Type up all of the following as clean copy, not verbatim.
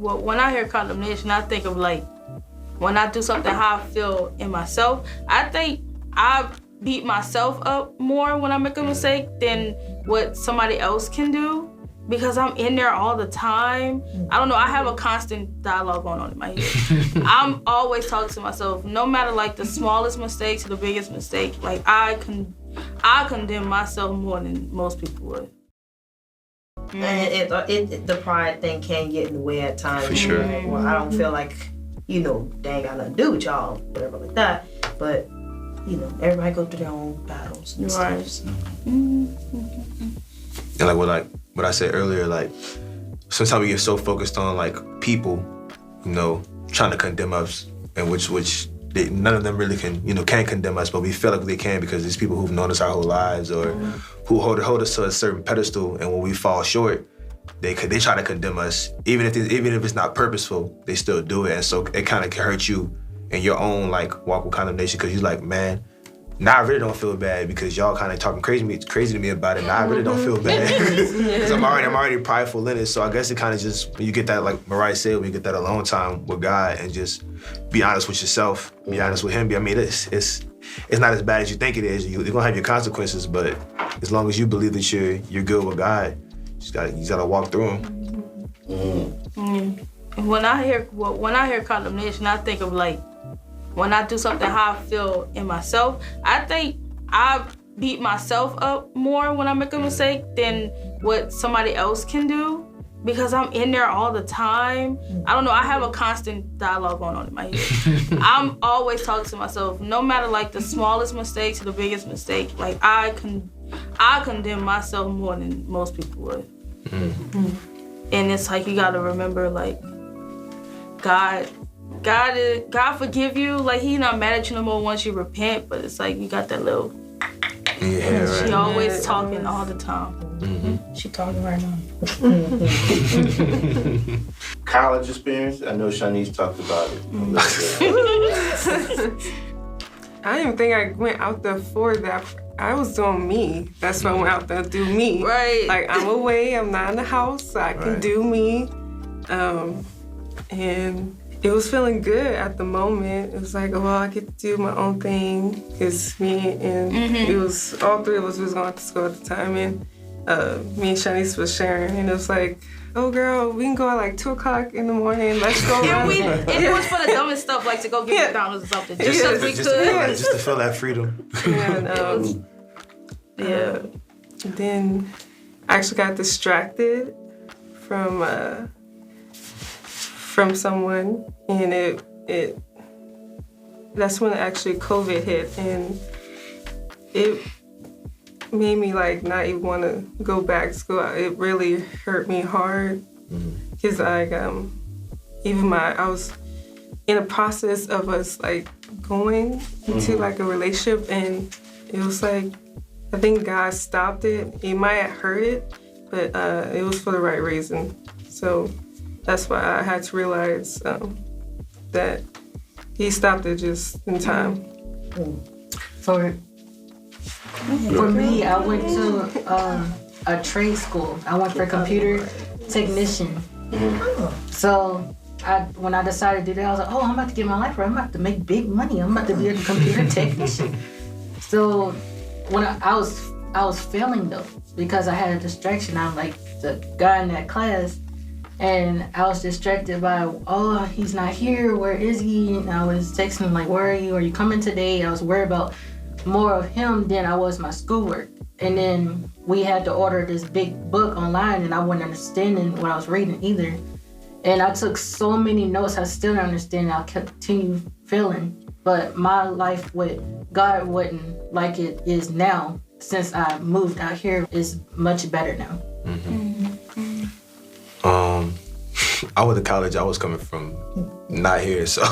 when I hear condemnation, I think of like when I do something how I feel in myself. I think I beat myself up more when I make a mistake than what somebody else can do because I'm in there all the time. I don't know, I have a constant dialogue going on in my head. I'm always talking to myself, no matter like the smallest mistake to the biggest mistake. Like I condemn myself more than most people would. And the pride thing can get in the way at times. For sure. Like, well, I don't feel like, they ain't got nothing to do with y'all, whatever like that. But, everybody go through their own battles and Right. stuff. And what I said earlier, like sometimes we get so focused on like people, trying to condemn us, and which none of them really can condemn us, but we feel like they can because there's people who've known us our whole lives or who hold us to a certain pedestal, and when we fall short, they try to condemn us. Even if it's not purposeful, they still do it, and so it kind of can hurt you in your own like walk with condemnation because you're like, man, now I really don't feel bad because y'all kind of talking crazy to me about it. Now I really don't feel bad because I'm already prideful in it. So I guess it kind of just, when you get that, like Mariah said, when you get that alone time with God and just be honest with yourself, be honest with Him. I mean, it's not as bad as you think it is. You're gonna have your consequences, but as long as you believe that you're good with God, you gotta walk through them. When I hear condemnation, I think of like when I do something how I feel in myself. I think I beat myself up more when I make a mistake than what somebody else can do because I'm in there all the time. I don't know, I have a constant dialogue going on in my head. I'm always talking to myself, no matter like the smallest mistake to the biggest mistake. Like I condemn myself more than most people would. And it's like you gotta remember, like God forgive you. Like He not mad at you no more once you repent, but it's like you got that little. Yeah, right. She always talking all the time. She talking right now. College experience. I know Shanice talked about it. I didn't even think I went out there for that. I was doing me. That's why I went out there to do me. Right. Like I'm away. I'm not in the house. So I can do me. And it was feeling good at the moment. It was like, oh, well, I get to do my own thing. It's me and it was, all three of us was going to school at the time. And me and Shanice was sharing. And it was like, oh, girl, we can go at like 2 o'clock in the morning. Let's go around. It was for the dumbest stuff, like to go get McDonald's or something. Just so we could. Just to feel that freedom. And, and then I actually got distracted from someone, and it that's when actually COVID hit, and it made me like not even want to go back to school. It really hurt me hard because like I was in a process of us like going into like a relationship, and it was like I think God stopped it. He might have hurt it, but it was for the right reason. So that's why I had to realize that He stopped it just in time. For me, I went to a trade school. I went for computer technician. So when I decided to do that, I was like, oh, I'm about to get my life right. I'm about to make big money. I'm about to be a computer technician. So when I was failing though, because I had a distraction. I'm like the guy in that class. And I was distracted by, oh, he's not here, where is he? And I was texting him like, where are you? Are you coming today? I was worried about more of him than I was my schoolwork. And then we had to order this big book online, and I wasn't understanding what I was reading either. And I took so many notes, I still don't understand. I'll continue failing. But my life with God wasn't like it is now. Since I moved out here, is much better now. I went to college. I was coming from not here, so.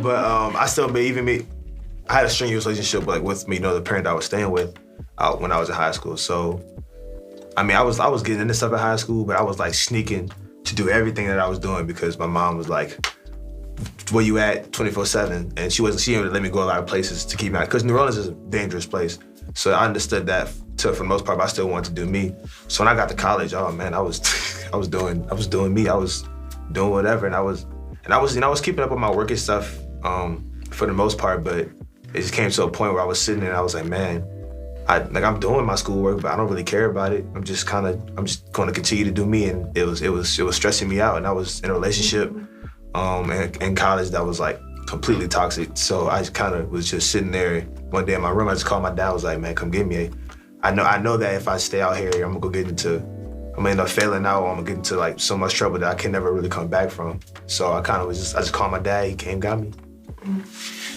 But I still, I had a strenuous relationship with the parent I was staying with when I was in high school. So, I mean, I was getting into stuff at high school, but I was like sneaking to do everything that I was doing because my mom was like, "Where you at 24/7?" And she didn't let me go a lot of places to keep me out because New Orleans is a dangerous place. So I understood that for the most part, but I still wanted to do me. So when I got to college, oh man, I was doing me. I was doing whatever, and I was keeping up with my work and stuff for the most part, but it just came to a point where I was sitting there and I was like, man, I'm doing my schoolwork, but I don't really care about it. I'm just going to continue to do me, and it was stressing me out, and I was in a relationship in college that was like completely toxic. So I kind of was just sitting there one day in my room. I just called my dad. I was like, man, come get me. I know that if I stay out here, I'm gonna end up failing out, or I'm gonna get into like so much trouble that I can never really come back from. So I just called my dad. He came, got me.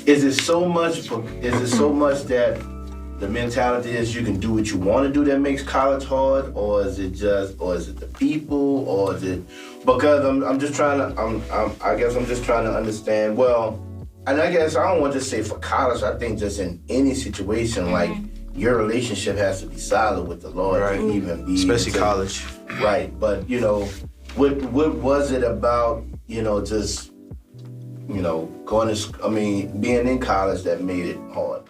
Is it so much that the mentality is you can do what you want to do that makes college hard, or is it the people, or is it because I'm just trying to understand. Well, and I guess I don't want to just say for college. I think just in any situation, like your relationship has to be solid with the Lord to even be, especially college. Right, but what was it about just being in college that made it hard?